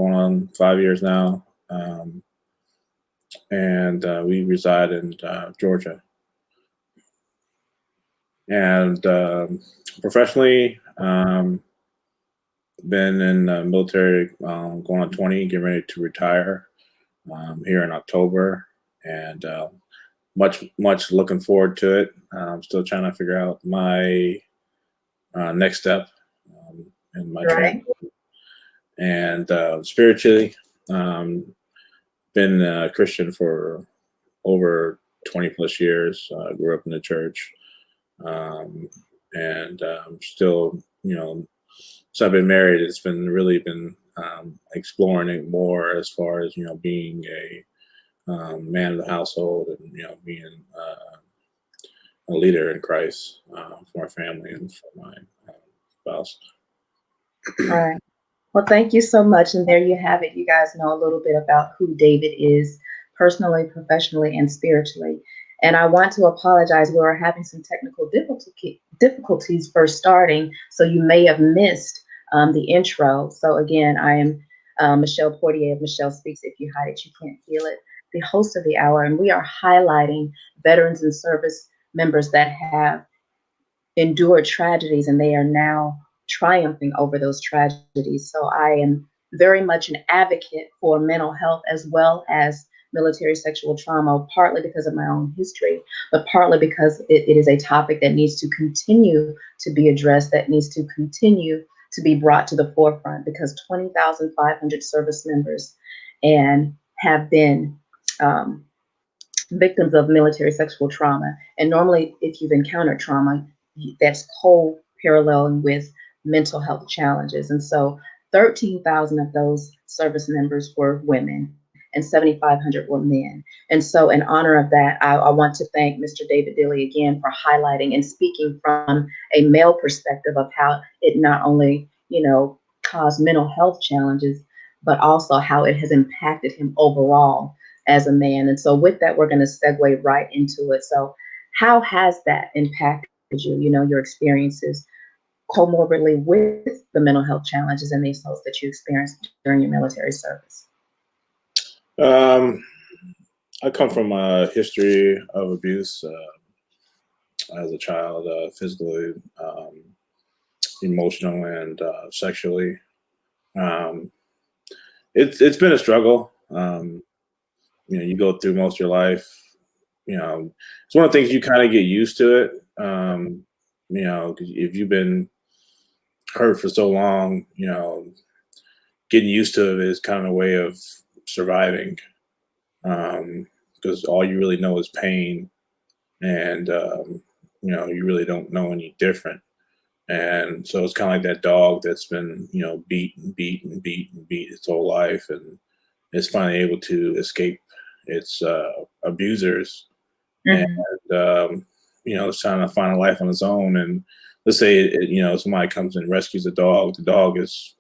going on 5 years now. And we reside in Georgia. And professionally, been in the military going on 20, getting ready to retire here in October. And much looking forward to it. I'm still trying to figure out my next step in my training. And spiritually, been a Christian for over 20 plus years. Grew up in the church, and still, since I've been married, it's been really been exploring it more as far as being a man of the household, and being a leader in Christ for my family and for my spouse. All right. Well, thank you so much. And there you have it. You guys know a little bit about who David is personally, professionally, and spiritually. And I want to apologize. We were having some technical difficulties first starting, so you may have missed the intro. So again, I am Michelle Portier of Michelle Speaks. If you hide it, you can't feel it, the host of the hour. And we are highlighting veterans and service members that have endured tragedies, and they are now triumphing over those tragedies. So I am very much an advocate for mental health as well as military sexual trauma, partly because of my own history, but partly because it is a topic that needs to continue to be addressed, that needs to continue to be brought to the forefront, because 20,500 service members and have been victims of military sexual trauma. And normally, if you've encountered trauma, that's co-paralleling with mental health challenges. And so 13,000 of those service members were women and 7,500 were men. And so in honor of that, I want to thank Mr. David Dilley again for highlighting and speaking from a male perspective of how it not only, caused mental health challenges, but also how it has impacted him overall as a man. And so with that, we're going to segue right into it. So how has that impacted you, your experiences comorbidly with the mental health challenges and the assaults that you experienced during your military service? I come from a history of abuse as a child, physically, emotional, and sexually. It's been a struggle. You go through most of your life. It's one of the things you kind of get used to it. 'Cause if you've been hurt for so long, getting used to it is kind of a way of surviving. Because all you really know is pain, and you really don't know any different. And so it's kind of like that dog that's been beat its whole life, and it's finally able to escape its abusers. Mhm. And it's trying to find a life on its own. And let's say somebody comes and rescues the dog is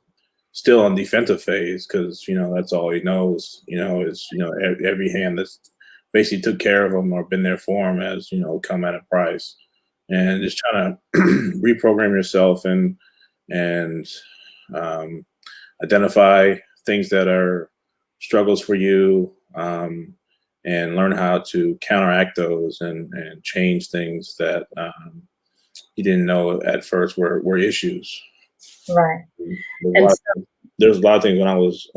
still on defensive phase, because that's all he knows. Is every hand that's basically took care of him or been there for him has come at a price. And just trying to reprogram yourself and identify things that are struggles for you, and learn how to counteract those and change things that you didn't know at first were issues. Right. There's a lot of things when I was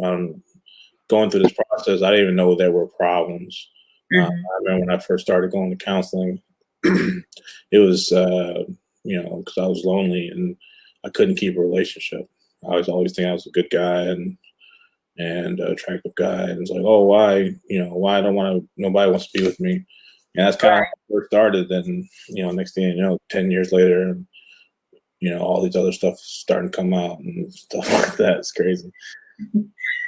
going through this process, I didn't even know there were problems. I remember when I first started going to counseling, it was, because I was lonely and I couldn't keep a relationship. I was always think I was a good guy and attractive guy, and it's like, oh, why nobody wants to be with me. And that's kind of how it first started. Then next thing you know, 10 years later, all these other stuff starting to come out and stuff like that. It's crazy.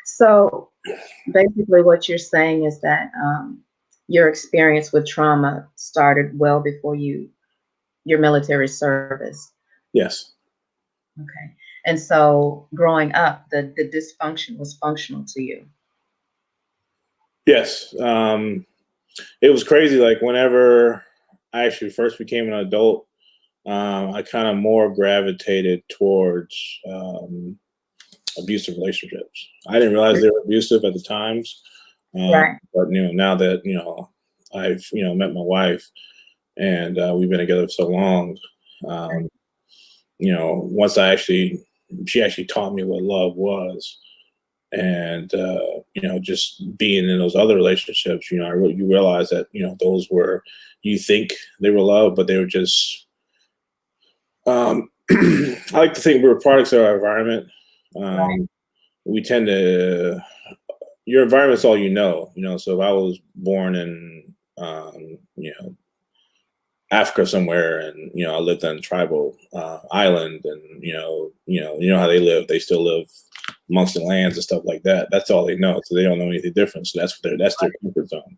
So basically what you're saying is that your experience with trauma started well before your military service. Yes. Okay. And so growing up, the dysfunction was functional to you. Yes. It was crazy. Like whenever I actually first became an adult, I kind of more gravitated towards abusive relationships. I didn't realize they were abusive at the times, Right. but now that I've met my wife, and we've been together for so long. Right. Um, once she actually taught me what love was, and just being in those other relationships, you realize that those were, you think they were love, but they were just. I like to think we're products of our environment. Right. Um, we tend to, your environment's all you know. So if I was born in Africa somewhere, and I lived on a tribal island, and you know how they live. They still live amongst the lands and stuff like that. That's all they know, so they don't know anything different. So that's their comfort zone. Uh,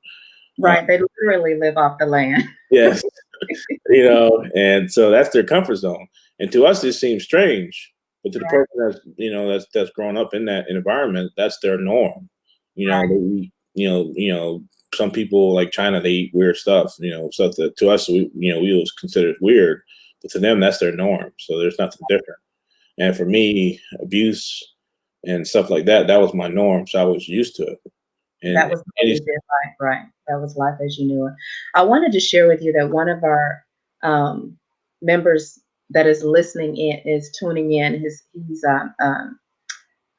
Right. They literally live off the land. yes, and so that's their comfort zone. And to us, this seems strange, but to the Right. person that's grown up in that environment, that's their norm. They Right. eat, some people like China, they eat weird stuff. Stuff that to us we was considered weird, but to them that's their norm. So there's nothing different. And for me, abuse and stuff like that was my norm. So I was used to it. That And was what any you did, right, right. That was life as you knew it. I wanted to share with you that one of our um, members that is listening in is tuning in. He's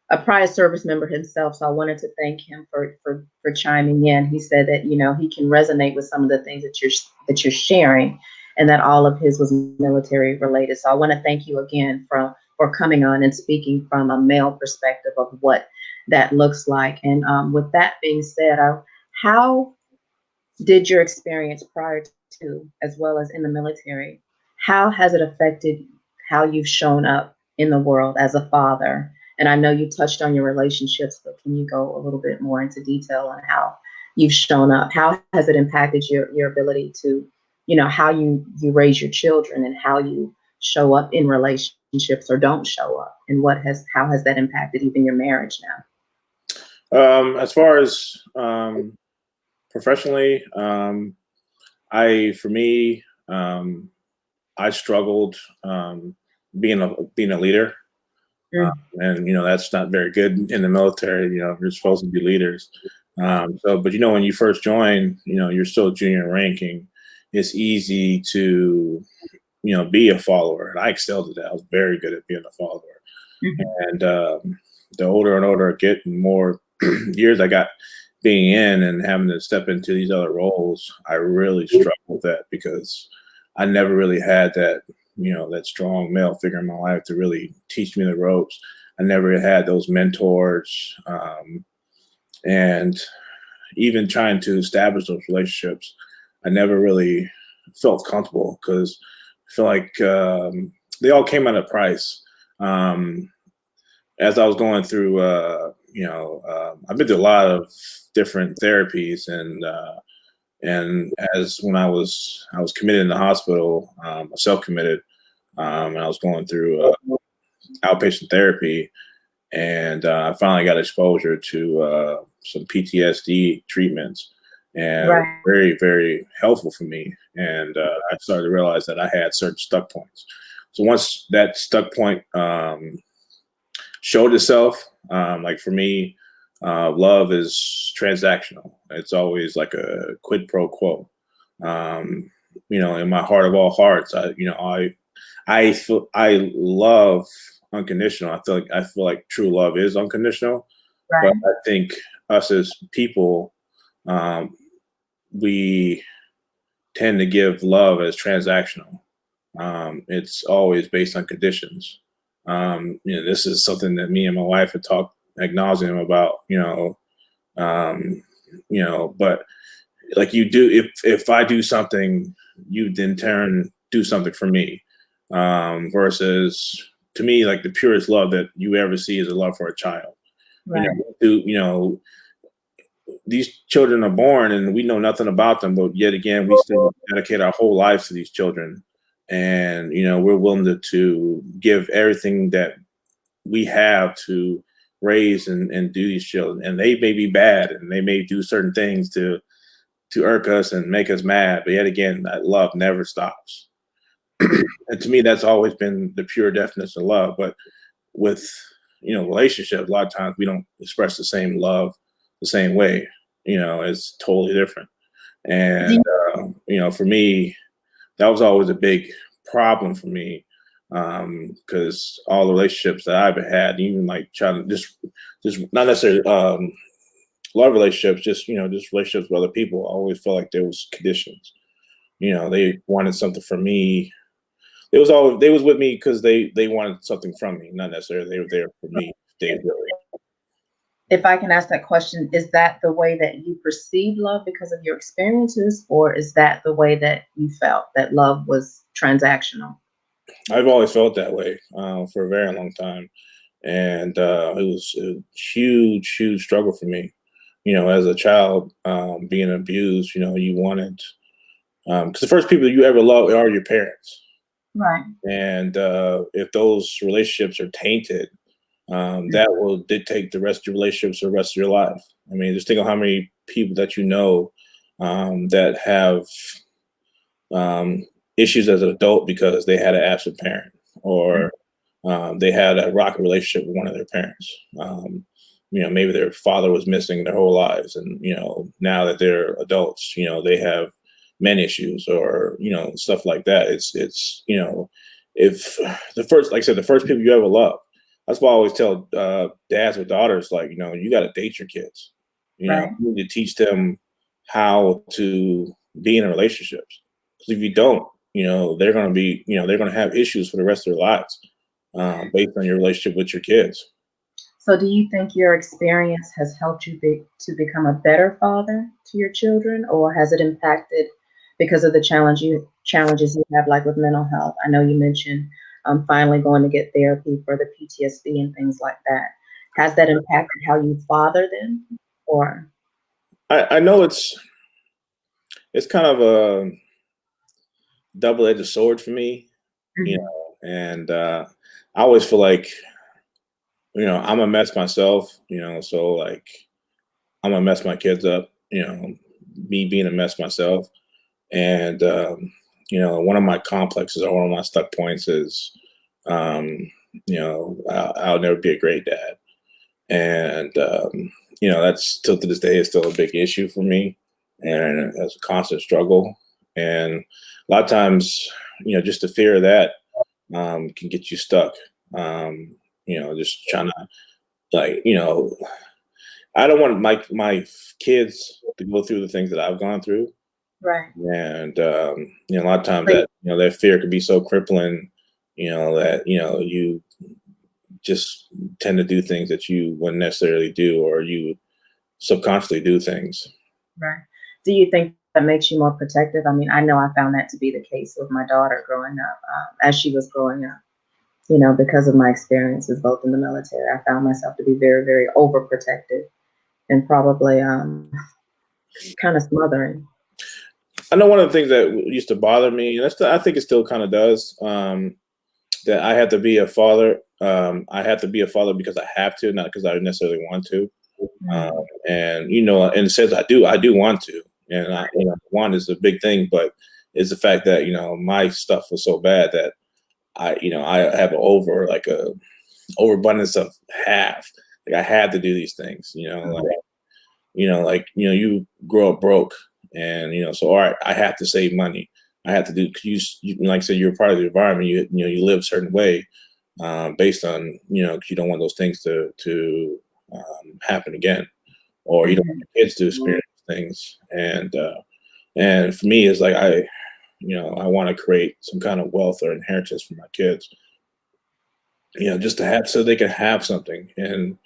a prior service member himself, so I wanted to thank him for chiming in. He said that he can resonate with some of the things that you're sharing, and that all of his was military related. So I want to thank you again for coming on and speaking from a male perspective of what that looks like. And with that being said, how did your experience prior to, as well as in the military, how has it affected how you've shown up in the world as a father? And I know you touched on your relationships, but can you go a little bit more into detail on how you've shown up? How has it impacted your ability to, how you raise your children, and how you show up in relationships or don't show up, and how has that impacted even your marriage now? as far as professionally, for me, I struggled being a leader. Um, Mm. and that's not very good in the military. You're supposed to be leaders. But when you first join, you're still junior ranking. It's easy to be a follower, and I excelled at that. I was very good at being a follower. Mhm. And the older and older I get, and more years I got being in and having to step into these other roles, I really struggled with that, because I never really had that strong male figure in my life to really teach me the ropes. I never had those mentors, and even trying to establish those relationships, I never really felt comfortable, because I feel like they all came at a price. Um, as I was going through, I've been through a lot of different therapies, and as when I was committed in the hospital, self-committed, and I was going through outpatient therapy, and I finally got exposure to some PTSD treatments, and it was Right. very, very helpful for me. And I started to realize that I had certain stuck points. So once that stuck point showed itself, like for me, love is transactional. It's always like a quid pro quo. Um, in my heart of all hearts, I love unconditional. I feel like true love is unconditional, but Right. I think us as people, um, we tend to give love as transactional. It's always based on conditions. This is something that me and my wife had talked ad nauseum about. Um, but like you do, if I do something, you in turn do something for me. Versus, to me, like the purest love that you ever see is a love for a child. Right. These children are born and we know nothing about them, but yet again, we still dedicate our whole lives to these children. And, we're willing to give everything that we have to raise and do these children. And they may be bad, and they may do certain things to irk us and make us mad. But yet again, that love never stops. And to me, that's always been the pure definition of love. But with relationships, a lot of times we don't express the same love the same way. It's totally different. Do And you, for me, that was always a big problem for me, because all the relationships that I've had, even like trying to just not necessarily love relationships, just relationships with other people, I always felt like there was conditions. They wanted something from me. They was with me because they wanted something from me, not necessarily they were there for me. They really. if I can ask that question, is that the way that you perceive love because of your experiences, or is that the way that you felt that love was transactional? I've always felt that way for a very long time, and it was a huge, huge struggle for me. As a child, being abused, you wanted, because the first people you ever love are your parents, Right. and if those relationships are tainted, that will dictate the rest of your relationships or the rest of your life. I mean, just think of how many people that that have um, issues as an adult because they had an absent parent, or they had a rocky relationship with one of their parents. Maybe their father was missing their whole lives, and now that they're adults, they have men issues, or stuff like that. It's if the first, like I said, the first people you ever love. That's why I always tell dads with daughters, like, you got to date your kids. Right. You need to teach them how to be in relationships. Because if you don't, they're going to be, they're going to have issues for the rest of their lives, based on your relationship with your kids. So, do you think your experience has helped you to become a better father to your children, or has it impacted because of the challenges you have, like with mental health? I know you mentioned finally going to get therapy for the PTSD and things like that. Has that impacted how you father them, or I know it's kind of a double-edged sword for me, Mhm. and I always feel like, I'm a mess myself, so like I'm gonna mess my kids up, me being a mess myself. And one of my complexes, or one of my stuck points is, um, I'll never be a great dad. And that's still to this day is still a big issue for me, and it's a constant struggle. And a lot of times, just the fear of that can get you stuck. Just trying to, like, I don't want my kids to go through the things that I've gone through. right? And a lot of times So, that that fear can be so crippling, that you just tend to do things that you wouldn't necessarily do, or you subconsciously do things. right. Do you think that makes you more protective? I mean, I know I found that to be the case with my daughter growing up, as she was growing up. Because of my experiences both in the military, I found myself to be very, very overprotective and probably kind of smothering. I know one of the things that used to bother me, and I think it still kind of does, that I had to be a father. I had to be a father because I have to, not because I necessarily want to. Um, Mm, and in a sense, I do want to, and want is a big thing, but it's the fact that my stuff was so bad that I have a overabundance of have. Like, I had to do these things, you grow up broke, and so all right, I have to save money. I have to do, 'cause like I said, you're part of the environment. You live a certain way, based on 'cause you don't want those things to happen again, or you don't want mhm. your kids to experience things. And for me, it's like I want to create some kind of wealth or inheritance for my kids, just to have, so they can have something, and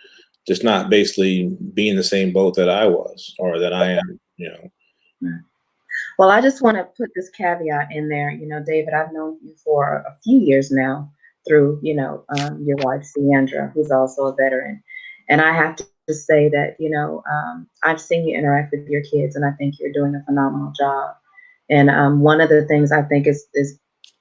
just not basically be in the same boat that I was, or that I am. Mm. Well, I just want to put this caveat in there. David, I've known you for a few years now through, your wife, Sandra, who's also a veteran. And I have to say that, I've seen you interact with your kids, and I think you're doing a phenomenal job. And one of the things I think is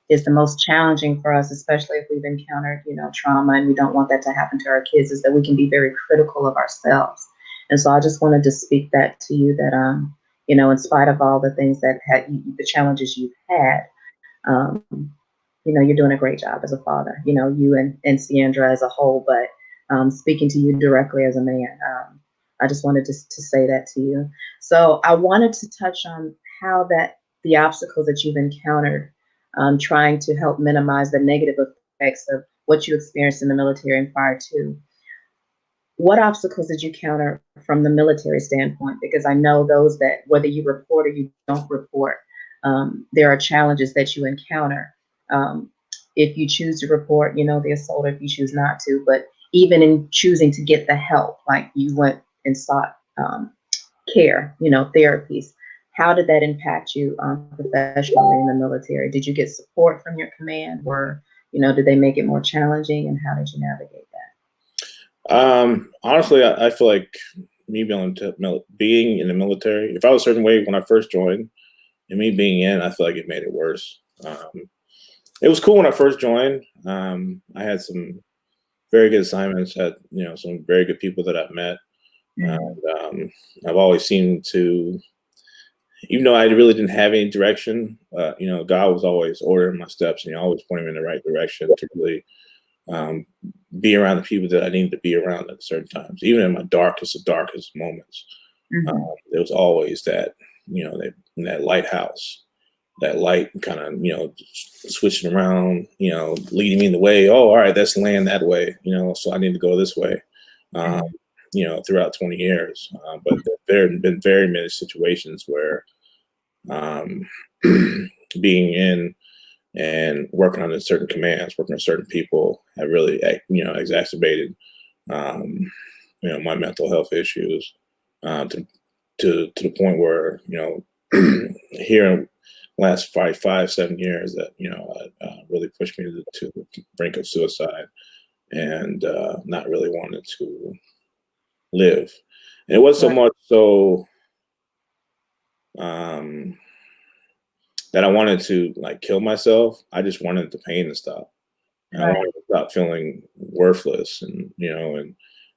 the most challenging for us, especially if we've encountered, trauma and we don't want that to happen to our kids, is that we can be very critical of ourselves. And so I just wanted to speak that to you that, in spite of all the things that the challenges you've had, um, you're doing a great job as a father, you and Sandra as a whole. But speaking to you directly as a man. I just wanted to say that to you. So I wanted to touch on how that the obstacles that you've encountered, trying to help minimize the negative effects of what you experienced in the military and prior to. What obstacles did you counter from the military standpoint? Because I know those that whether you report or you don't report, there are challenges that you encounter. Um, if you choose to report, the assault, or if you choose not to, but even in choosing to get the help, like you went and sought care, therapies. How did that impact you professionally in the military? Did you get support from your command, or did they make it more challenging, and how did you navigate that? Honestly, I feel like me being in the military, if I was a certain way when I first joined, and me being in, I feel like it made it worse. It was cool when I first joined. I had some very good assignments, had some very good people that I've met, and I've always seemed to, even though I really didn't have any direction, God was always ordering my steps, and He always pointed me in the right direction to really um, be around the people that I needed to be around at certain times. Even in my darkest of darkest moments, there was always that, that lighthouse, that light kind of, switching around, leading me in the way. Oh, all right, let's land that way, so I need to go this way, throughout 20 years. But there have been very many situations where um, being in and working on certain commands, working on certain people, have really, exacerbated, um, my mental health issues to the point where, here in the last 5, 7 years, that really pushed me to the brink of suicide, and not really wanted to live. And it wasn't so Right. much so um, that I wanted to like kill myself. I just wanted the pain to stop. And I Right. wanted to stop feeling worthless, and and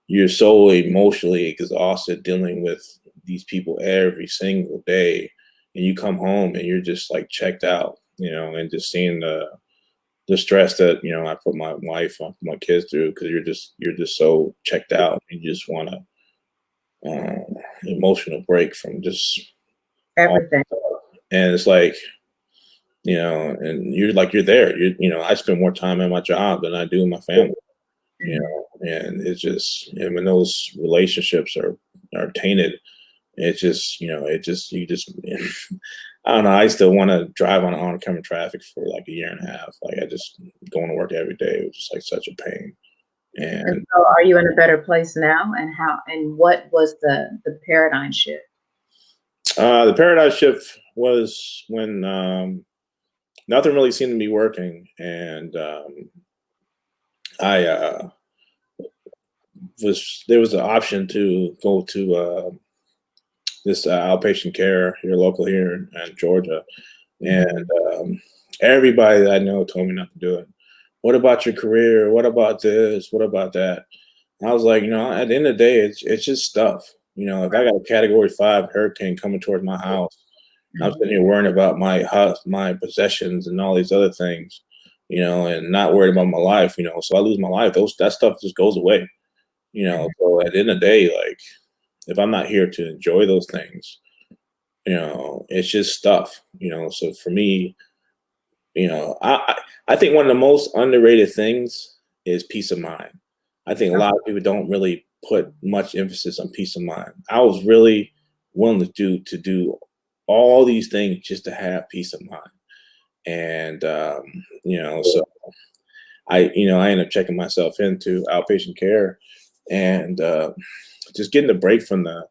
you're so emotionally exhausted dealing with these people every single day, and you come home and you're just like checked out, and just seeing the stress that I put my wife and my kids through, because you're just so checked out. You just want a emotional break from just all, Everything. and it's like, and you're there. I spend more time at my job than I do with my family. And it's just, and when those relationships are tainted, it's just, you just I don't know. I still want to drive on oncoming traffic for like a year and a half. Like, I just going to work every day was just like such a pain. And And so are you in a better place now? And what was the paradigm shift? the paradigm shift was when nothing really seemed to be working, and I there was an option to go to this outpatient care here local here in Georgia, and Mhm. everybody that I know told me not to do it. What about your career? What about this? What about that? And I was like, at the end of the day, it's just stuff. If I got a Category 5 hurricane coming towards my house, I'm Mhm. sitting here worrying about my house, my possessions, and all these other things, and not worried about my life. So I lose my life. That stuff just goes away. Mhm. So at the end of the day, like, if I'm not here to enjoy those things, it's just stuff. So for me, I think one of the most underrated things is peace of mind. I think a Okay. lot of people don't really put much emphasis on peace of mind. I was really willing to do all these things just to have peace of mind. And so I ended up checking myself into outpatient care, and just getting a break from the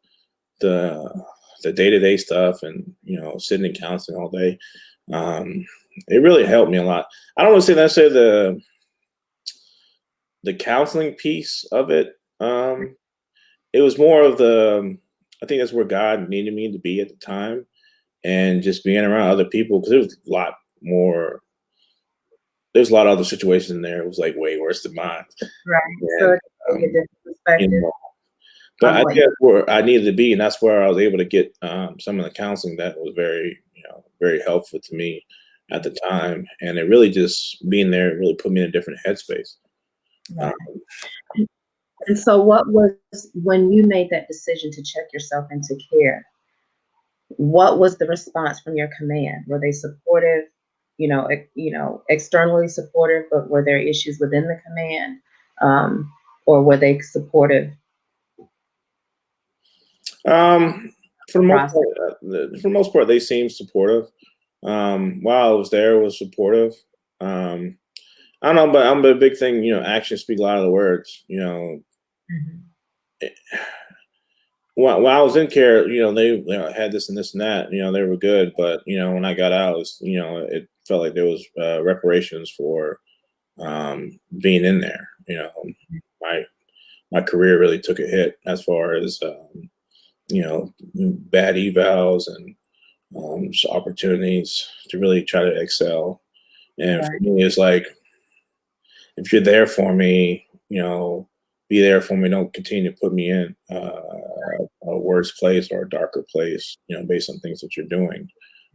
the day-to-day stuff, and sitting in counseling all day. um, it really helped me a lot. I don't want to say necessarily the counseling piece of it. It was more of I think that's where God needed me to be at the time, and just being around other people, because more there's a lot of other situations in there. It was like way worse than mine. Right. So And it gave you a um, different you perspective know but on I what think that's where I needed to be, and that's where I was able to get some of the counseling that was very, very helpful to me at the time. And it really just being there really put me in a different headspace. Um, right. And so what was, when you made that decision to check yourself into care, what was the response from your command? Were they supportive, externally supportive, but were there issues within the command? Or were they supportive Um, for the most process? part, for the most part, they seemed supportive. While I was there, it was supportive. Um, I don't know, but I'm a big thing. Actions speak louder than words. Mhm. While I was in care, they had this and this and that. They were good, but when I got out, it felt like there was reparations for being in there. My my career really took a hit as far as bad evals and just opportunities to really try to excel. And for Right, me, it's like, if you're there for me, be there for me. Don't continue to put me in a worse place or a darker place, based on things that you're doing.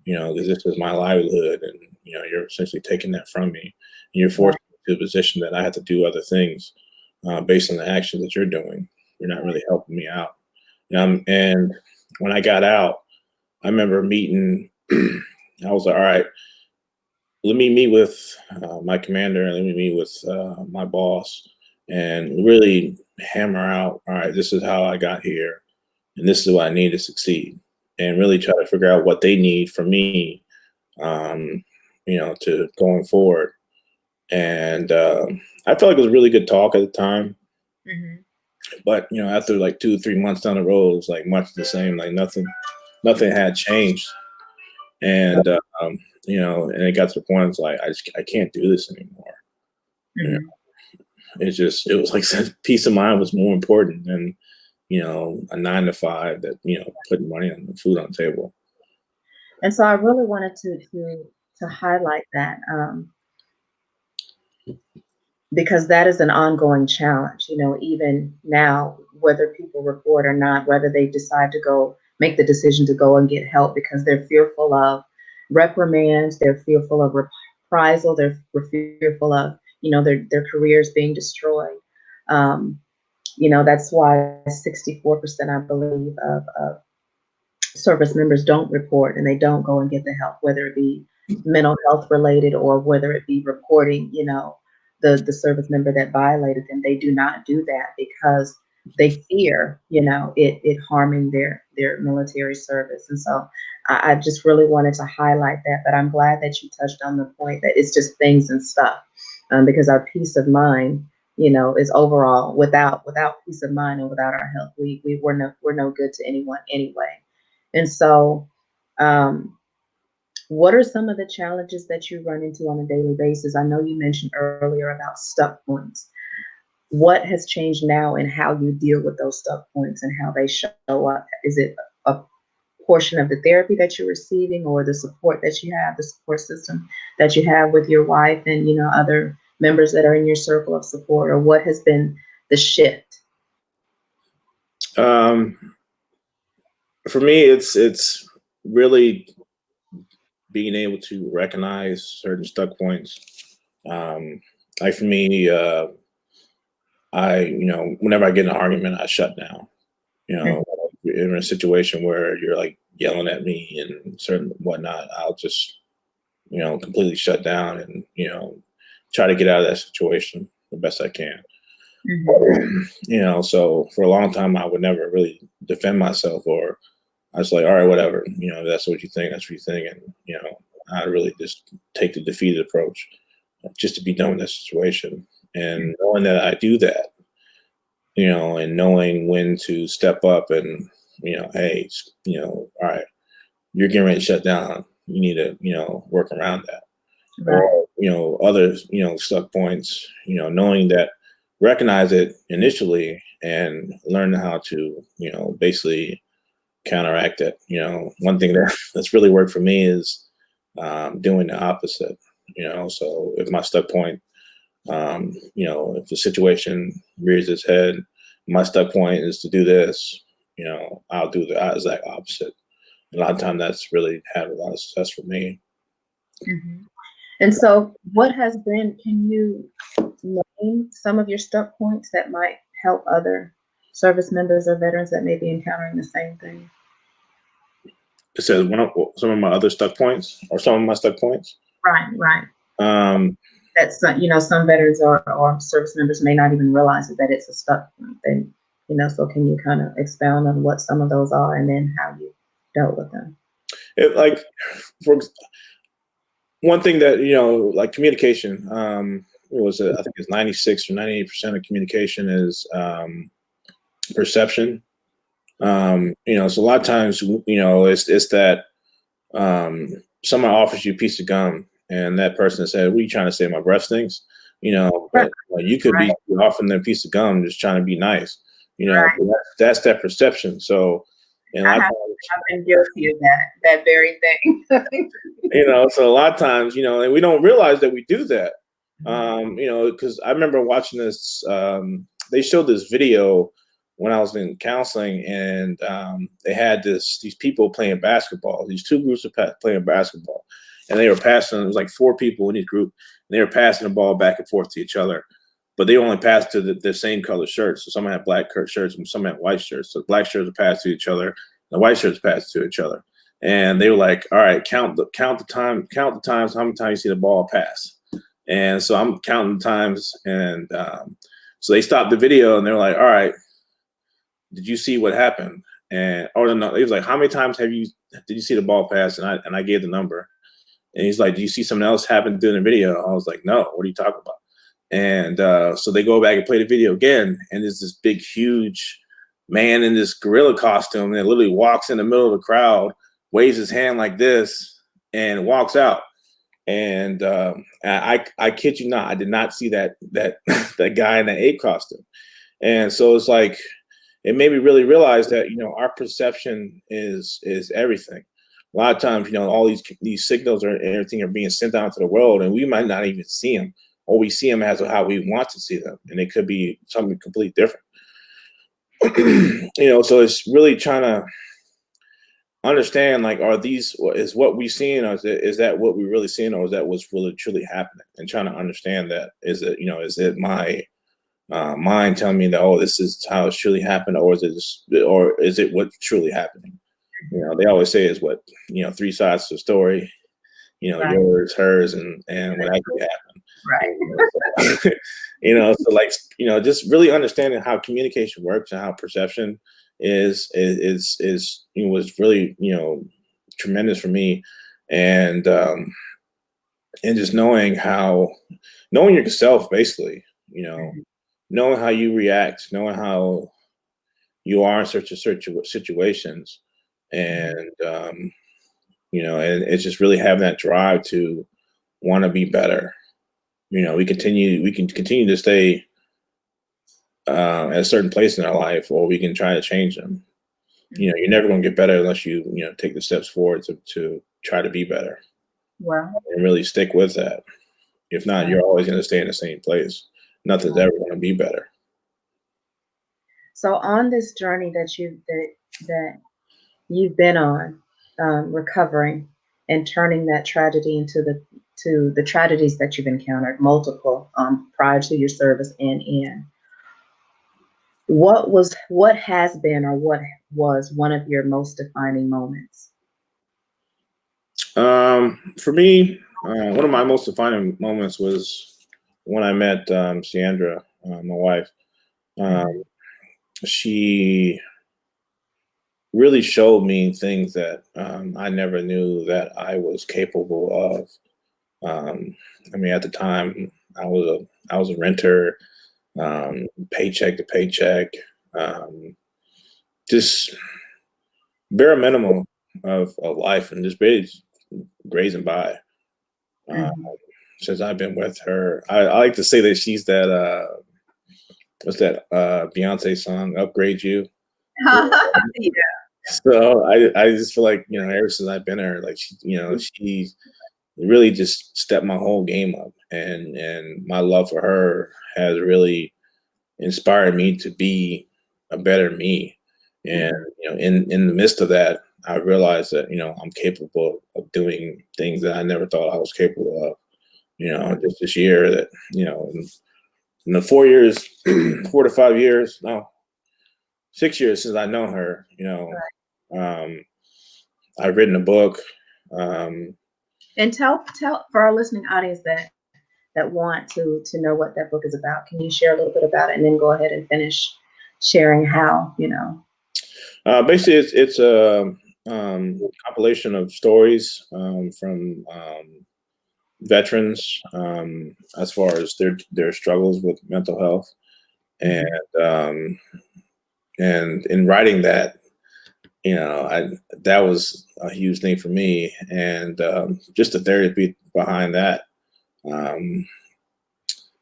Because this is my livelihood, and you're essentially taking that from me. And you're right, forced into a position that I have to do other things based on the actions that you're doing. You're not really helping me out. And when I got out, I remember meeting. I was like, all right, let me meet with my commander, and let me meet with my boss, and really hammer out, all right, this is how I got here, and this is what I need to succeed, and really try to figure out what they need from me, um, to going forward. And I felt like it was a really good talk at the time, mhm, but after like 2 or 3 months down the road, it was like much the same, like nothing had changed. right, And and it got to the point, it's like, I can't do this anymore. You know, mhm. it was like peace of mind was more important than a 9 to 5 that putting money on the food on the table. And so I really wanted to highlight that, because that is an ongoing challenge, even now, whether people report or not, whether they decide to go make the decision to go and get help because they're fearful of reprimands, they're fearful of reprisal, they're fearful of, their careers being destroyed. Um, that's why 64%, I believe, of service members don't report and they don't go and get the help, whether it be mental health related or whether it be reporting, the service member that violated them. They do not do that because they fear, it harming their military service. And so I just really wanted to highlight that. But I'm glad that you touched on the point that it's just things and stuff, because our peace of mind, is overall, without peace of mind and without our health, we're no good to anyone anyway. And so, um, what are some of the challenges that you run into on a daily basis? I know you mentioned earlier about stuck points. What has changed now in how you deal with those stuck points and how they show up? Is it a portion of the therapy that you're receiving, or the support that you have, the support system that you have with your wife and other members that are in your circle of support, or what has been the shift? Um, for me, it's really being able to recognize certain stuck points. Like for me, whenever I get in an argument, I shut down. You know, in a situation where you're like yelling at me and certain whatnot, I'll just completely shut down and try to get out of that situation the best I can. Mhm. So for a long time, I would never really defend myself, or I was like, all right, whatever, that's what you think, that's what you think, and I really just take the defeated approach, just to be done with that situation, and knowing that I do that, and knowing when to step up and, hey, all right, you're getting ready to shut down. You need to, work around that. Right, Or, other, stuck points, knowing that, recognize it initially and learn how to, basically counteract it. One thing that's really worked for me is doing the opposite. So if my stuck point, if the situation rears its head, my stuck point is to do this, I'll do the exact opposite. A lot of time that's really had a lot of success for me. mhm. And so, what has been, can you name some of your stuck points that might help other service members or veterans that may be encountering the same thing? It says some of my other stuck points, or some of my stuck points. Right, right. Um, That's some veterans or service members may not even realize that it's a stuck thing. So can you kind of expound on what some of those are and then how you dealt with them? like for one thing that like communication. I think it's 96 or 98% of communication is perception. So a lot of times, it's that someone offers you a piece of gum, and that person said, "What are you trying to say? My breath stinks." But you could be offering them a piece of gum just trying to be nice. Right. That's that perception. So, and I've been guilty of that very thing. So a lot of times, and we don't realize that we do that. Because I remember watching this. They showed this video when I was in counseling, and they had these people playing basketball. These two groups of playing basketball, and they were passing. It was like 4 people in each group, and they were passing the ball back and forth to each other. But they only passed to the same color shirts. So some had black shirts and some had white shirts. So the black shirts would pass to each other, the white shirts passed to each other. And they were like, "All right, count the times, how many times you see the ball pass." And so I'm counting times, and so they stopped the video, and they were like, "All right, did you see what happened?" And no, he was like, "How many times did you see the ball pass?" And I gave the number, and he's like, "Do you see something else happen during the video?" I was like, "No, what are you talking about?" And so they go back and play the video again, and there's this big, huge man in this gorilla costume that literally walks in the middle of the crowd, waves his hand like this, and walks out. And I kid you not, I did not see that that guy in that ape costume. And so it's like, it made me really realize that our perception is everything. A lot of times, all these signals and everything are being sent out to the world, and we might not even see them, or we see them as how we want to see them, and it could be something completely different. So it's really trying to understand, like, is what we seeing, or is that what we really seeing, or is that what's really truly happening? And trying to understand that, is it my mind telling me that, oh, this is how it's truly happened, or is it what's truly happening? They always say is what 3 sides to the story. Right. Yours, hers, and what actually happened. Right. So like, just really understanding how communication works and how perception is was really tremendous for me. And just knowing yourself, basically, knowing how you react, knowing how you are in such situations, and and it's just really having that drive to want to be better. We can continue to stay at a certain place in our life, or we can try to change them. You're never going to get better unless you take the steps forward to try to be better. Wow. And really stick with that. If not, you're always going to stay in the same place. Nothing's ever going to be better. So on this journey that you've been on, recovering and turning that tragedy into the tragedies that you've encountered, multiple, prior to your service and in, what has been, or what was one of your most defining moments? For me, one of my most defining moments was when I met Sandra, my wife. She really showed me things that I never knew that I was capable of. At the time, I was a renter, paycheck to paycheck, just bare minimum of life, and just barely grazing by. Since I've been with her, I like to say that she's that what's that Beyonce song, "Upgrade You." Yeah. So I just feel like ever since I've been her, like she really just stepped my whole game up, and my love for her has really inspired me to be a better me. And in the midst of that, I realized that I'm capable of doing things that I never thought I was capable of. Just this year that in the 4 years, 4 to 5 years, no, 6 years since I know her, I've written a book. Um, And tell for our listening audience that want to know what that book is about. Can you share a little bit about it, and then go ahead and finish sharing how, Basically, it's a compilation of stories from veterans as far as their struggles with mental health, and and in writing that, that was a huge thing for me, and just the therapy behind that. Um,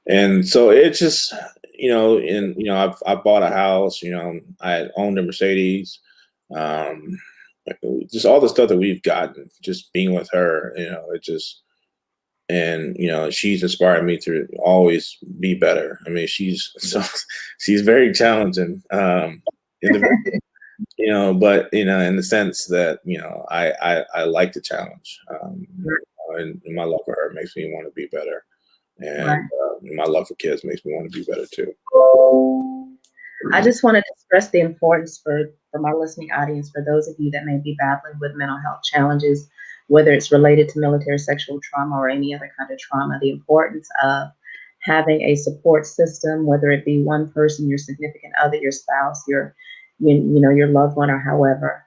and so it's just, I've bought a house, I owned a Mercedes, um, just all the stuff that we've gotten, just being with her, it just, and she's inspired me to always be better. I mean, she's very challenging, in the but in the sense that I like the challenge, and my love for her makes me want to be better, and right. my love for kids makes me want to be better too. I just wanted to stress the importance for my listening audience, for those of you that may be battling with mental health challenges, whether it's related to military sexual trauma or any other kind of trauma, the importance of having a support system, whether it be one person, your significant other, your spouse, your loved one, or however,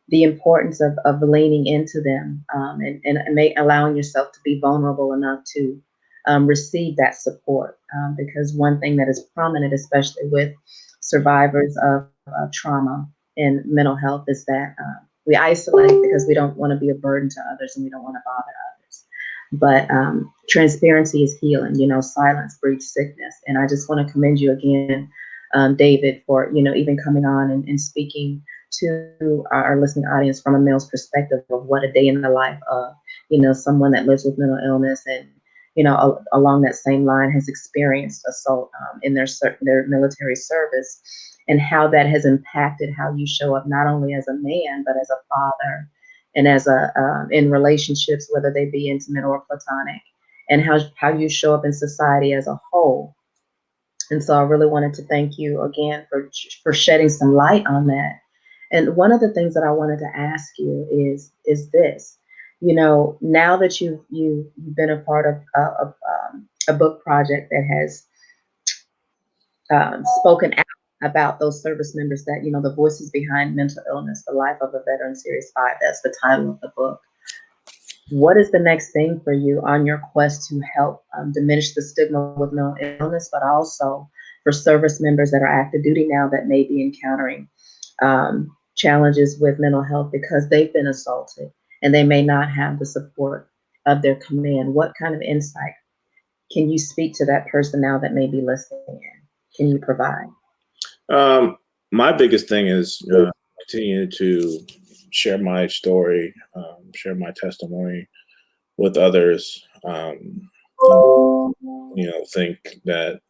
the importance of leaning into them, and allowing yourself to be vulnerable enough to receive that support. Because one thing that is prominent, especially with survivors of trauma and mental health, is that we isolate because we don't want to be a burden to others and we don't want to bother others. But transparency is healing. Silence breeds sickness. And I just want to commend you again, David, for even coming on and speaking to our listening audience from a male's perspective of what a day in the life of someone that lives with mental illness, and along that same line has experienced assault in their military service, and how that has impacted how you show up, not only as a man, but as a father, and as in relationships, whether they be intimate or platonic, and how you show up in society as a whole. And so I really wanted to thank you again for shedding some light on that. And one of the things that I wanted to ask you is this. Now that you've been a part of a book project that has spoken out about those service members, that the voices behind mental illness, the life of a veteran, series 5. That's the title of the book. What is the next thing for you on your quest to help diminish the stigma with mental illness, but also for service members that are active duty now that may be encountering challenges with mental health because they've been assaulted and they may not have the support of their command? What kind of insight can you speak to that person now that may be listening in? Can you provide? My biggest thing is continue to share my story, share my testimony with others. Think that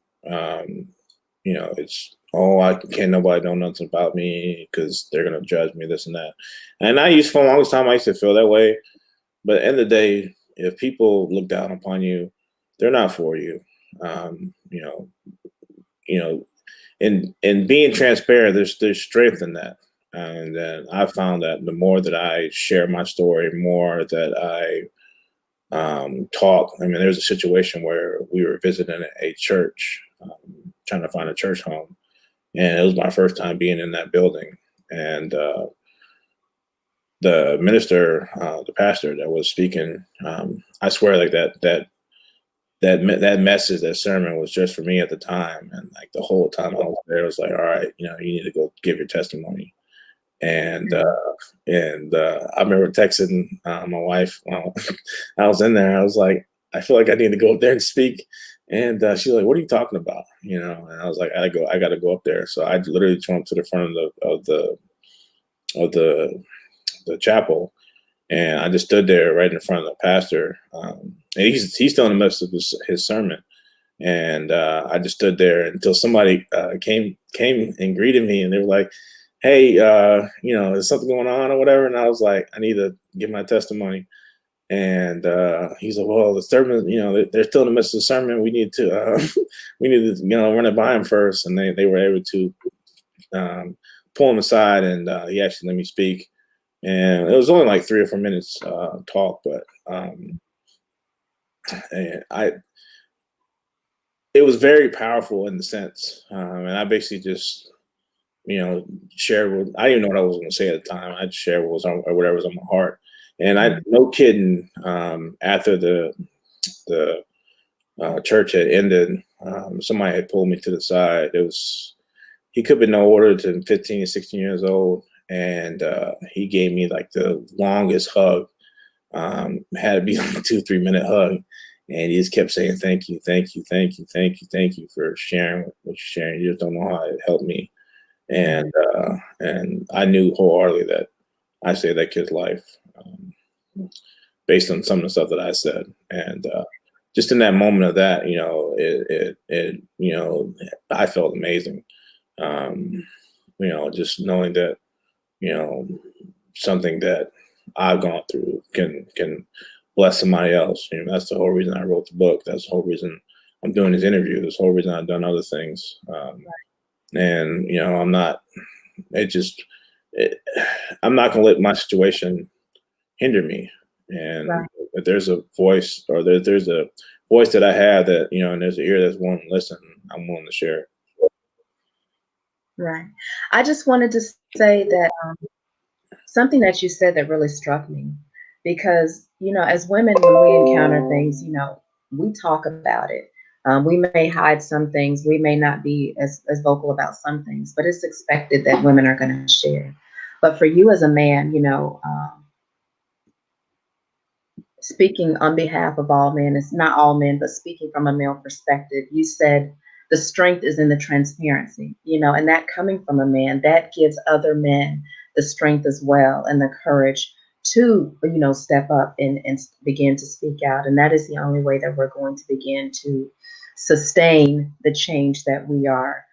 it's, I can't, nobody know nothing about me because they're gonna judge me, this and that. And for the longest time I used to feel that way. But at the end of the day, if people look down upon you, they're not for you. Um, you know, you know, and being transparent, there's strength in that. And then I found that the more that I share my story, more that I talk. I mean, there's a situation where we were visiting a church, trying to find a church home, and it was my first time being in that building. And the minister, the pastor that was speaking, I swear, like that message, that sermon was just for me at the time. And like the whole time I was there, I was like, all right, you need to go give your testimony. And I remember texting my wife while I was in there. I was like, I feel like I need to go up there and speak. And she's like, "What are you talking about?" And I was like, I gotta go up there. So I literally jumped to the front of the chapel, and I just stood there right in front of the pastor. And he's still in the midst of his sermon, and I just stood there until somebody came and greeted me, and they were like, "Hey, is something going on or whatever?" And I was like, "I need to give my testimony." And he's like, well, the sermon, they're still in the midst of the sermon. We need to, we need to, run it by him first. And they were able to pull him aside, and he actually let me speak. And it was only like 3 or 4 minutes talk, but and it was very powerful in the sense, and I basically just, shared what I didn't know what I was going to say at the time. I just shared what was on, or whatever was on my heart. And I, no kidding, after the church had ended, somebody had pulled me to the side. He could be no older than 15 or 16 years old, and he gave me like the longest hug. Had to be like a 2 3 minute hug, and he just kept saying thank you, thank you, thank you, thank you, thank you for sharing what you're sharing. You just don't know how it helped me. And I knew wholeheartedly that I saved that kid's life, based on some of the stuff that I said. And just in that moment of that, I felt amazing. Just knowing that, something that I've gone through can bless somebody else. That's the whole reason I wrote the book. That's the whole reason I'm doing this interview. That's the whole reason I've done other things. And I'm not. It just. I'm not going to let my situation hinder me. And if there's a voice, or there's a voice that I have that, and there's an ear that's willing to listen, I'm willing to share it. Right. I just wanted to say that something that you said that really struck me, because, as women, when we encounter things, we talk about it. We may hide some things. We may not be as vocal about some things, but it's expected that women are going to share. But for you as a man, speaking on behalf of all men, it's not all men, but speaking from a male perspective, you said the strength is in the transparency, and that coming from a man, that gives other men the strength as well, and the courage to, step up and begin to speak out. And that is the only way that we're going to begin to sustain the change that we are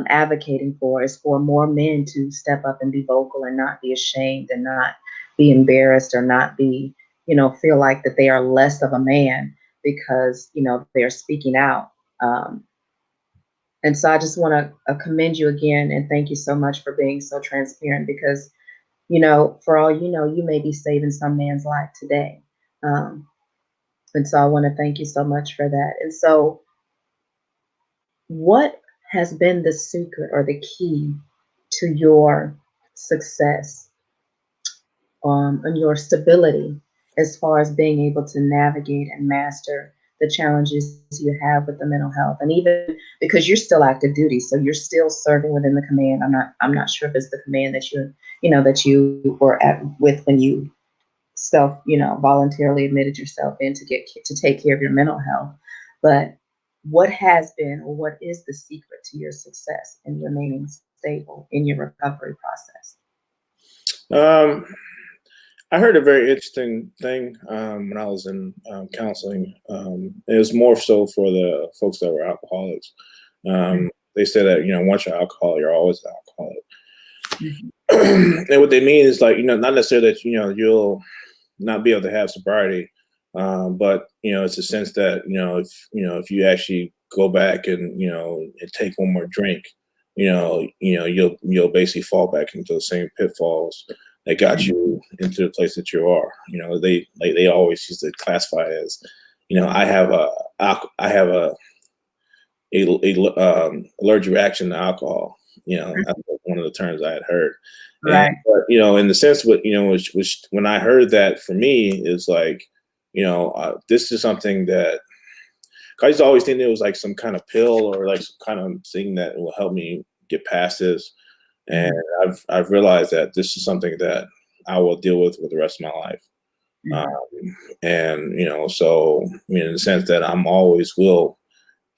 advocating for, is for more men to step up and be vocal and not be ashamed and not be embarrassed or not be, feel like that they are less of a man because, they're speaking out. And so I just want to commend you again and thank you so much for being so transparent, because, for all you may be saving some man's life today. And so I want to thank you so much for that. And so, what has been the secret or the key to your success, and your stability, as far as being able to navigate and master the challenges you have with the mental health? And even because you're still active duty, so you're still serving within the command. I'm not sure if it's the command that that you were at with when you voluntarily admitted yourself in to take care of your mental health. But what has been, or what is the secret to your success in remaining stable in your recovery process? I heard a very interesting thing when I was in counseling. It was more so for the folks that were alcoholics. They said that, once you're alcoholic, you're always an alcoholic. And what they mean is, like, not necessarily that, you'll not be able to have sobriety, but it's a sense that, if you actually go back and and take one more drink, you'll basically fall back into the same pitfalls that got you into the place that you are. They always used to classify it as, I have a allergic reaction to alcohol. That's one of the terms I had heard. Right. And, but, in the sense, which when I heard that, for me, is like, this is something that I used to always think it was like some kind of pill or like some kind of thing that will help me get past this. And I've realized that this is something that I will deal with the rest of my life. And so in the sense that I'm always will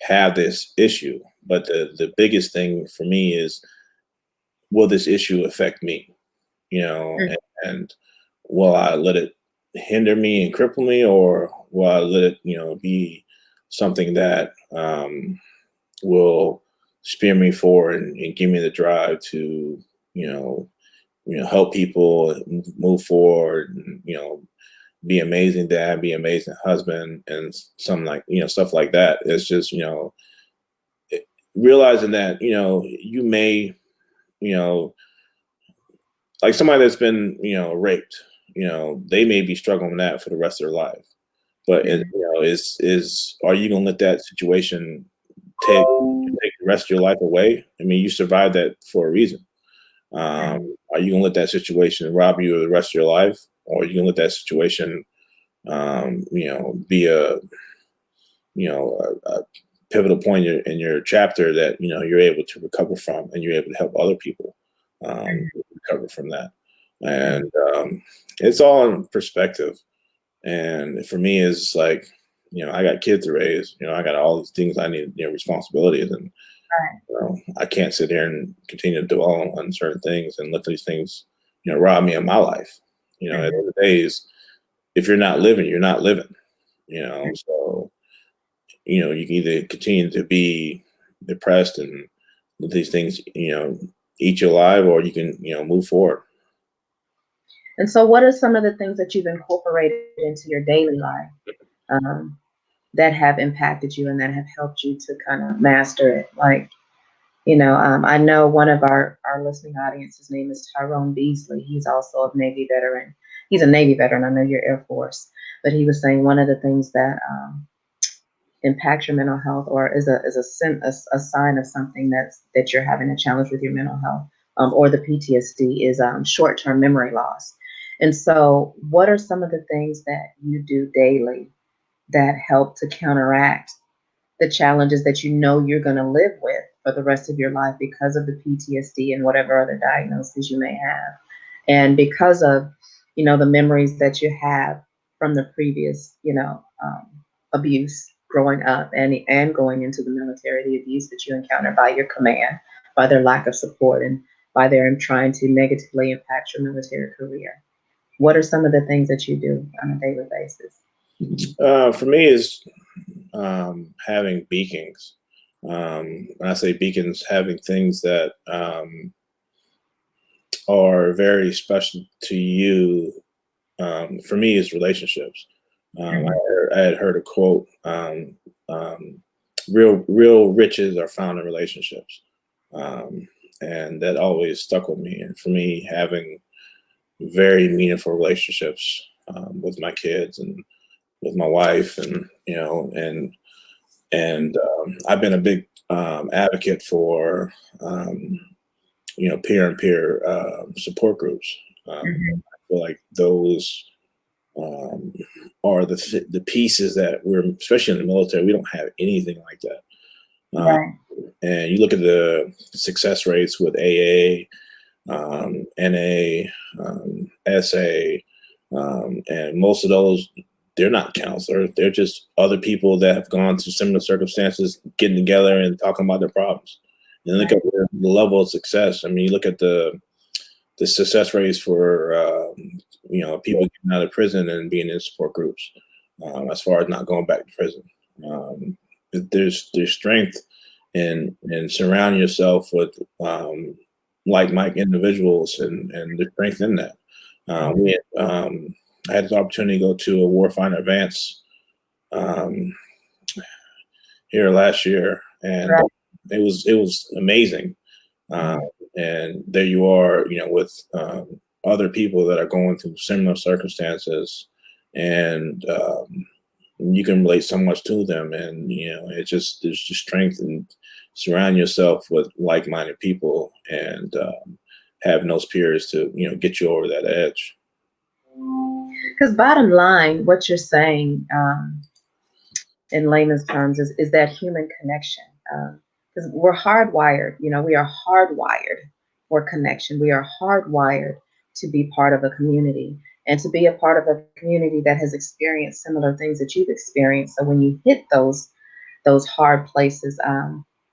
have this issue, but the biggest thing for me is, will this issue affect me? And will I let it hinder me and cripple me, or will I let it be something that will spear me forward and give me the drive to help people move forward, and be amazing dad, be amazing husband, and some like stuff like that. It's just realizing that you may you know like somebody that's been raped, they may be struggling with that for the rest of their life. But Mhm. is are you gonna let that situation take the rest of your life away? I mean, you survived that for a reason. Right. Are you gonna let that situation rob you of the rest of your life, or are you gonna let that situation, be a pivotal point in your chapter that you're able to recover from, and you're able to help other people Mhm. recover from that. Mhm. And it's all in perspective. And for me, it's like, I got kids to raise. I got all these things I need, responsibilities, and Right. I can't sit here and continue to dwell on certain things and let these things, rob me of my life. At the Mhm. end of the days, if you're not living, you're not living. So you can either continue to be depressed and let these things, eat you alive, or you can, move forward. And so, what are some of the things that you've incorporated into your daily life um, that have impacted you and that have helped you to kind of master it? Like, I know one of our listening audience, his name is Tyrone Beasley. He's also a Navy veteran. He's a Navy veteran. I know you're Air Force, but he was saying one of the things that impact your mental health, or is a sign of something that you're having a challenge with your mental health, or the PTSD, is short-term memory loss. And so, what are some of the things that you do daily that help to counteract the challenges that you know you're going to live with for the rest of your life because of the PTSD and whatever other diagnoses you may have, and because of the memories that you have from the previous abuse growing up and going into the military, the abuse that you encountered by your command, by their lack of support, and by their trying to negatively impact your military career. What are some of the things that you do on a daily basis? For me, is having beacons. When I say beacons, having things that are very special to you. For me, is relationships. Mhm. I had heard a quote: "Real riches are found in relationships," um, and that always stuck with me. And for me, having very meaningful relationships with my kids and with my wife, and I've been a big advocate for peer and peer support groups. Mhm. I feel like those um, are the pieces that we're, especially in the military, we don't have anything like that. Uh, Right. and you look at the success rates with AA, NA, SA, and most of those, they're not counselors. They're just other people that have gone through similar circumstances, getting together and talking about their problems. And look Right. at the level of success. I mean, you look at the success rates for people getting out of prison and being in support groups, as far as not going back to prison. Um, there's strength in surrounding yourself with like-minded individuals, and the strength in that. Mhm. I had the opportunity to go to a Warfighter Advance um, here last year, and Right. it was amazing. Uh, Mhm. and there you are, with other people that are going through similar circumstances, and you can relate so much to them. And there's just strength in surround yourself with like-minded people, and having those peers to get you over that edge. Because bottom line, what you're saying, in layman's terms, is that human connection. Because we're hardwired, we are hardwired for connection. We are hardwired to be part of a community and to be a part of a community that has experienced similar things that you've experienced. So when you hit those hard places,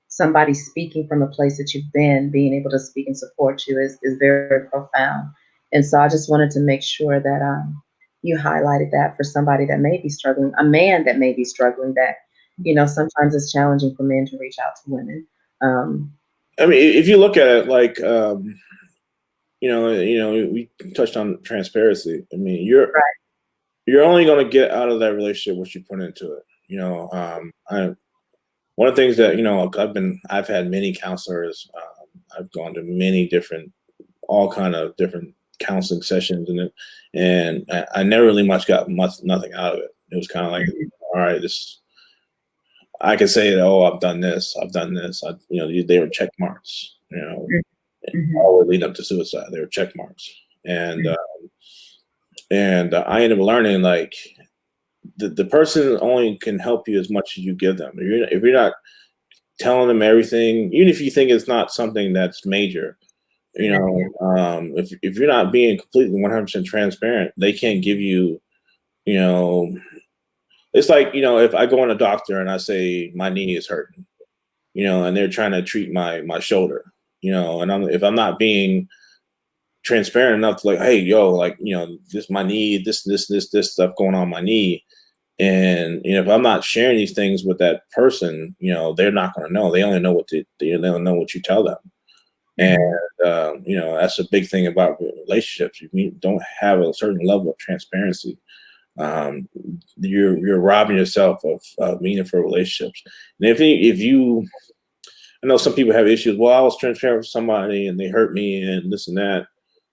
somebody speaking from a place that you've been, being able to speak and support you is very profound. And so I just wanted to make sure that you highlighted that for somebody that may be struggling, a man that may be struggling, that, sometimes it's challenging for men to reach out to women. Um, I mean, if you look at it like, we touched on transparency. I mean, right. you're only going to get out of that relationship what you put into it. I one of the things that I've had many counselors. I've gone to many different, all kind of different counseling sessions, and I never really much got nothing out of it. It was kind of like, Mhm, all right, this I can say that, oh, I've done this, I've done this. They were check marks. mhm, mhm, All the way leading up to suicide, they were check marks, and mhm. I ended up learning like the person only can help you as much as you give them. If you're not telling them everything, even if you think it's not something that's major, Yeah, yeah, if you're not being completely 100% transparent, they can't give you, you know, it's like, if I go in a doctor and I say my knee is hurting, and they're trying to treat my shoulder, and if I'm not being transparent enough to like, hey, yo, like, this my knee, this stuff going on my knee. And if I'm not sharing these things with that person, they're not going to know. They only know they don't know what you tell them. And mhm. that's a big thing about relationships. If you don't have a certain level of transparency, um, you're robbing yourself of meaningful relationships. And if you I know some people have issues. Well, I was transparent with somebody and they hurt me and this and that.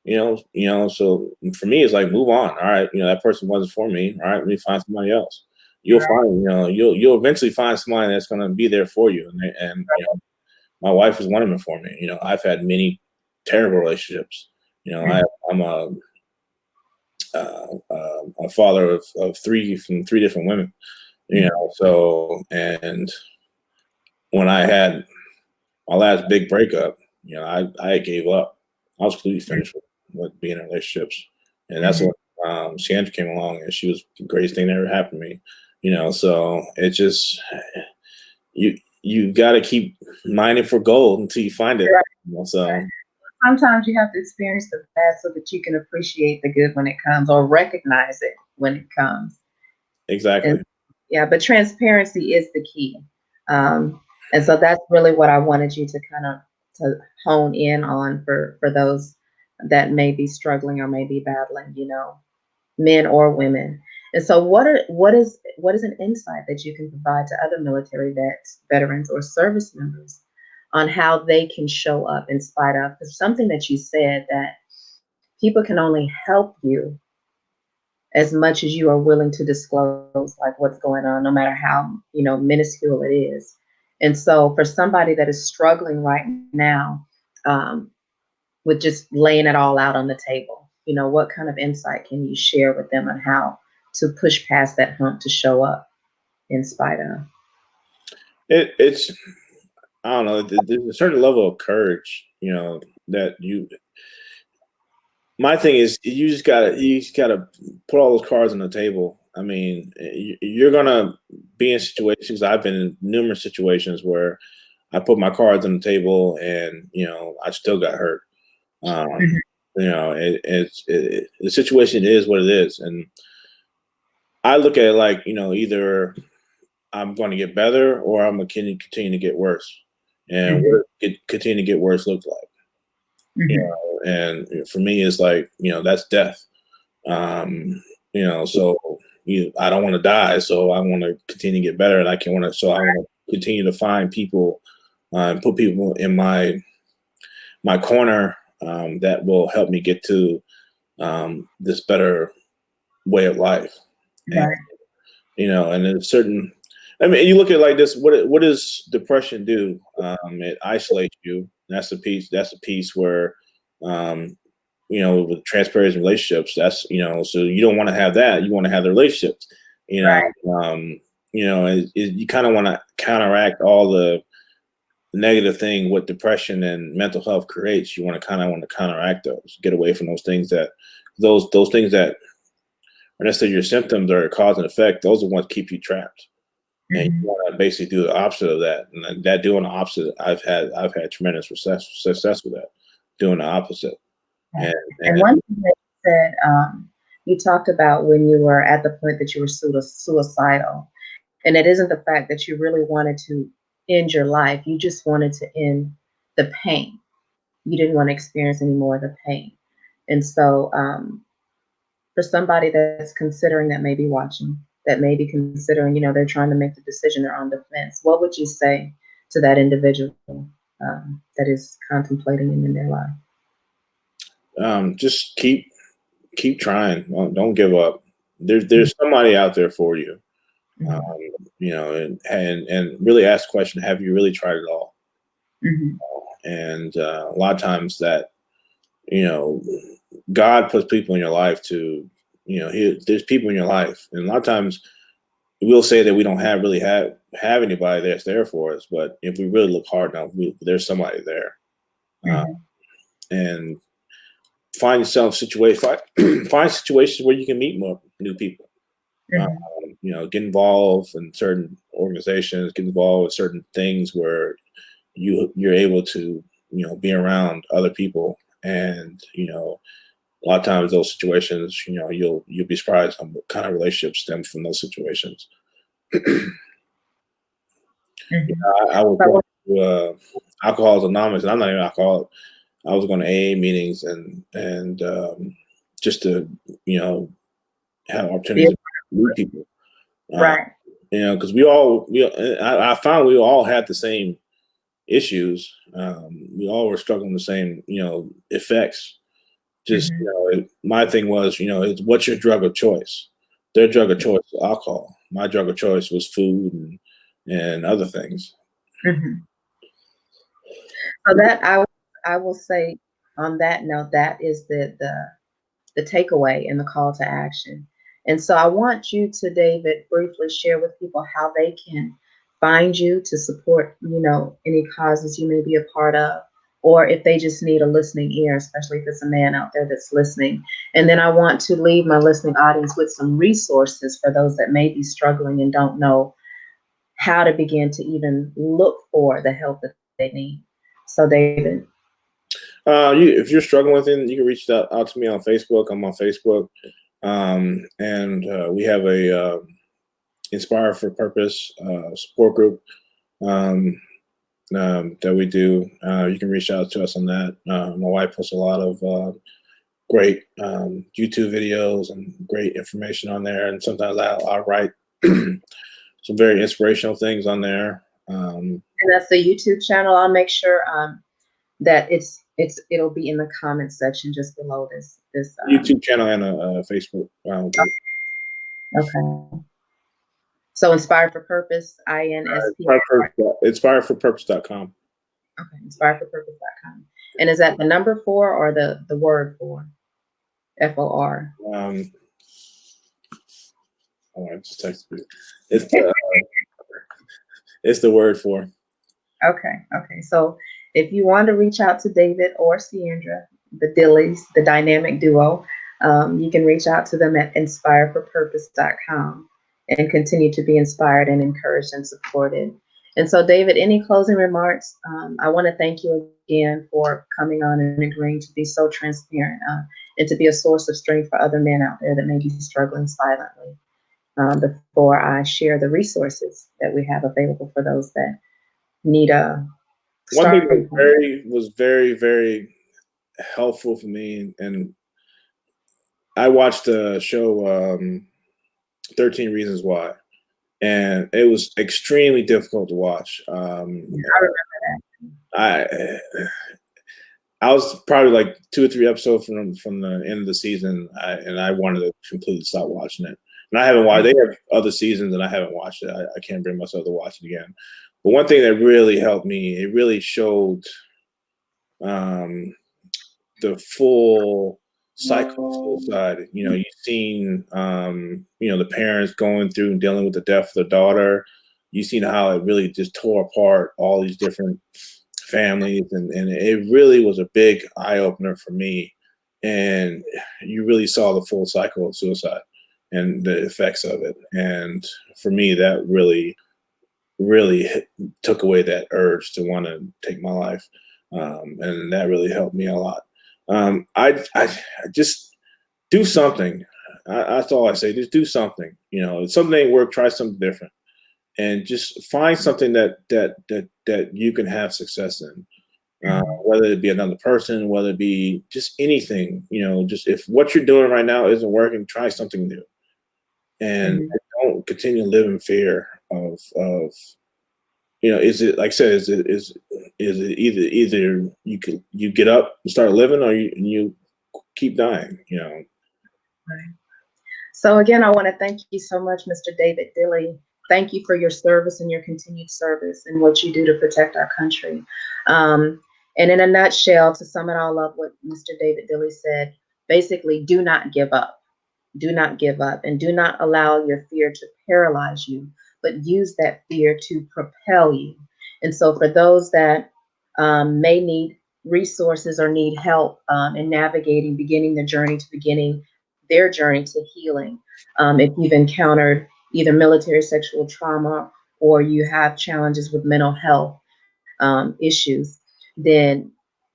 So for me, it's like move on. All right, that person wasn't for me. All right, let me find somebody else. You'll Right, find, you'll eventually find somebody that's going to be there for you. And my wife is one of them for me. I've had many terrible relationships. mhm, I'm a father of three different women. mhm, So and when I had my last big breakup, I gave up. I was completely finished with being in relationships, and that's mhm. when Sandra came along, and she was the greatest thing that ever happened to me. So it just you got to keep mining for gold until you find it. Right, right. So Sometimes you have to experience the bad so that you can appreciate the good when it comes or recognize it when it comes. And exactly. yeah, but transparency is the key. Um, and so that's really what I wanted you to kind of to hone in on for those that may be struggling or may be battling, men or women. And so what is an insight that you can provide to other military vets, veterans, or service members on how they can show up in spite of? Because something that you said that people can only help you as much as you are willing to disclose like what's going on, no matter how minuscule it is. And so for somebody that is struggling right now, um, with just laying it all out on the table, what kind of insight can you share with them on how to push past that hump to show up in spite of? It's I don't know. There's a certain level of courage, that you. My thing is, you just gotta put all those cards on the table. I mean, you're gonna be in situations. I've been in numerous situations where I put my cards on the table, and I still got hurt. Um, Mhm. the situation is what it is, and I look at it like either I'm going to get better or I'm going to continue to get worse. And Mhm. what continue to get worse looks like, Mhm. and for me, it's like that's death. Um, so I don't want to die, so I want to continue to get better, and I can want to. So I want to continue to find people and put people in my corner that will help me get to this better way of life. And Right. and there's certain. I mean, you look at it like this. What does depression do? It isolates you. That's the piece. That's the piece where, um, with transparency in relationships. That's so you don't want to have that. You want to have the relationships. You Right. know, you kind of want to counteract all the negative thing what depression and mental health creates. You want to counteract those. Get away from those things those things that are necessarily your symptoms or cause and effect. Those are the ones keep you trapped, and you Mhm. want to basically do the opposite of that. And that doing the opposite, I've had tremendous success with that, doing the opposite. Right. And And and one thing that you said, you talked about when you were at the point that you were suicidal. And it isn't the fact that you really wanted to end your life. You just wanted to end the pain. You didn't want to experience any more of the pain. And so, for somebody that's considering, that may be watching, that may be considering, they're trying to make the decision, they're on the fence, what would you say to that individual that is contemplating in their life? Just keep trying. Don't give up. There's somebody out there for you. Um, Mhm. and really ask the question: have you really tried it all? Mhm. And a lot of times that you know, God puts people in your life to there's people in your life, and a lot of times we'll say that we don't really have anybody that's there for us, but if we really look hard enough, there's somebody there. Uh, Mhm. and find yourself find situations where you can meet more new people. Um, Mhm. get involved in certain organizations, get involved with certain things where you're able to be around other people, and a lot of times those situations, you'll be surprised on what kind of relationships stem from those situations. Mhm. I was So going to Alcoholics Anonymous, and I'm not even alcoholic. I was going to AA meetings and just to you know have yeah, opportunities to meet people. Uh, right. because I found we all had the same issues. We all were struggling with the same effects. Just Mhm. my thing was it's what's your drug of choice. Their drug of choice was alcohol. My drug of choice was food and other things. Mhm. So that I will say, on that note, that is the takeaway and the call to action. And so I want you to, David, briefly share with people how they can find you to support, any causes you may be a part of, or if they just need a listening ear, especially if it's a man out there that's listening. And then I want to leave my listening audience with some resources for those that may be struggling and don't know how to begin to even look for the help that they need. So, David. If you're struggling with it, you can reach out to me on Facebook. I'm on Facebook, and we have a Inspire for Purpose support group that we do. You can reach out to us on that. My wife posts a lot of great YouTube videos and great information on there, and sometimes I'll write some very inspirational things on there. And that's the YouTube channel. I'll make sure that it'll be in the comment section just below this. YouTube channel and a Facebook group. Okay. So Inspire for Purpose, INSPIRE. Inspireforpurpose.com. Okay, inspireforpurpose.com. And is that the number 4 or the word 4? FOR. Oh, I just texted you. It's the it's the word for. Okay. So if you want to reach out to David or Sandra, the Dilleys, the dynamic duo, you can reach out to them at inspireforpurpose.com and continue to be inspired and encouraged and supported. And so, David, any closing remarks? I want to thank you again for coming on and agreeing to be so transparent and to be a source of strength for other men out there that may be struggling silently. Before I share the resources that we have available for those that need a One thing starting point. was very helpful for me, and I watched the show 13 Reasons Why, and it was extremely difficult to watch. Yeah, I remember I I was probably like 2 or 3 episodes from the end of the season, and I wanted to completely stop watching it. And I haven't watched. that. They have other seasons, and I haven't watched it. I can't bring myself to watch it again. But one thing that really helped me, it really showed um, the full cycle of suicide. You've seen the parents going through and dealing with the death of their daughter. You've seen how it really just tore apart all these different families, and it really was a big eye opener for me. And you really saw the full cycle of suicide and the effects of it. And for me, that really took away that urge to want to take my life, and that really helped me a lot. I just do something. That's all I say. Just do something. If something ain't work, try something different, and just find something that you can have success in. Mhm. whether it be another person, whether it be just anything, just if what you're doing right now isn't working, try something new, and Mhm. don't continue to live in fear of is it, like I said, is it either you get up and start living, or you keep dying, Right. So again, I want to thank you so much, Mr. David Dilley. Thank you for your service and your continued service and what you do to protect our country. Um, and in a nutshell, to sum it all up, what Mr. David Dilley said, basically, do not give up. Do not give up, and do not allow your fear to paralyze you, but use that fear to propel you. And so, for those that may need resources or need help in navigating, beginning the journey to beginning their journey to healing, if you've encountered either military sexual trauma or you have challenges with mental health issues, then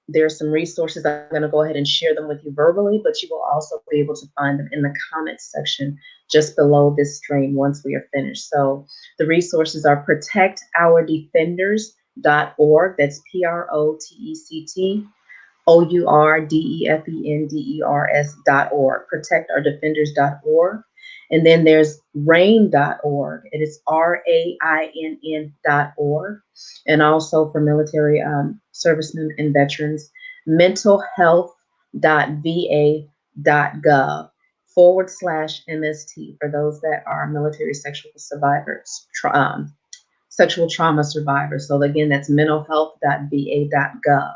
there's some resources. I'm going to go ahead and share them with you verbally, but you will also be able to find them in the comments section just below this stream once we are finished. So the resources are protectourdefenders.org. That's PROTECTOURDEFENDERS.org, protectourdefenders.org. And then there's RAIN.org. It is RAINN.org. And also for military servicemen and veterans, mentalhealth.va.gov/MST for those that are military sexual survivors, sexual trauma survivors. So again, that's mentalhealth.va.gov.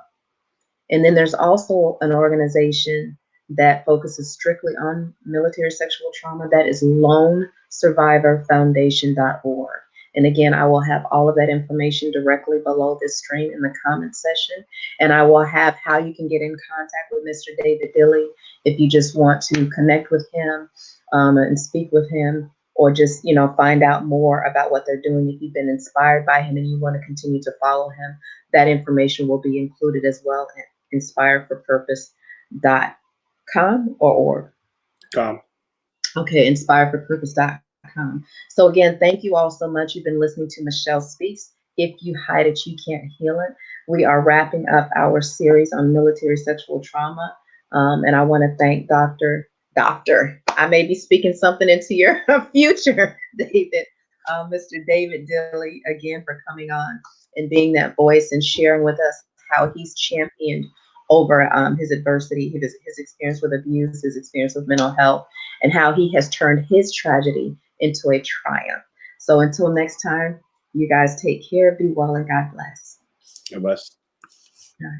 And then there's also an organization that focuses strictly on military sexual trauma. That is lonesurvivorfoundation.org. And again, I will have all of that information directly below this stream in the comments section. And I will have how you can get in contact with Mr. David Dilley if you just want to connect with him and speak with him, or just, find out more about what they're doing. If you've been inspired by him and you want to continue to follow him, that information will be included as well at inspiredforpurpose.com or org. Calm. Okay, inspiredforpurpose.com. So again, thank you all so much. You've been listening to Michelle Speaks. If you hide it, you can't heal it. We are wrapping up our series on military sexual trauma. And I want to thank Doctor, I may be speaking something into your future, David, Mr. David Dilley, again, for coming on and being that voice and sharing with us how he's championed over his adversity, his experience with abuse, his experience with mental health, and how he has turned his tragedy into a triumph. So until next time, you guys take care, be well, and God bless. God bless. All right.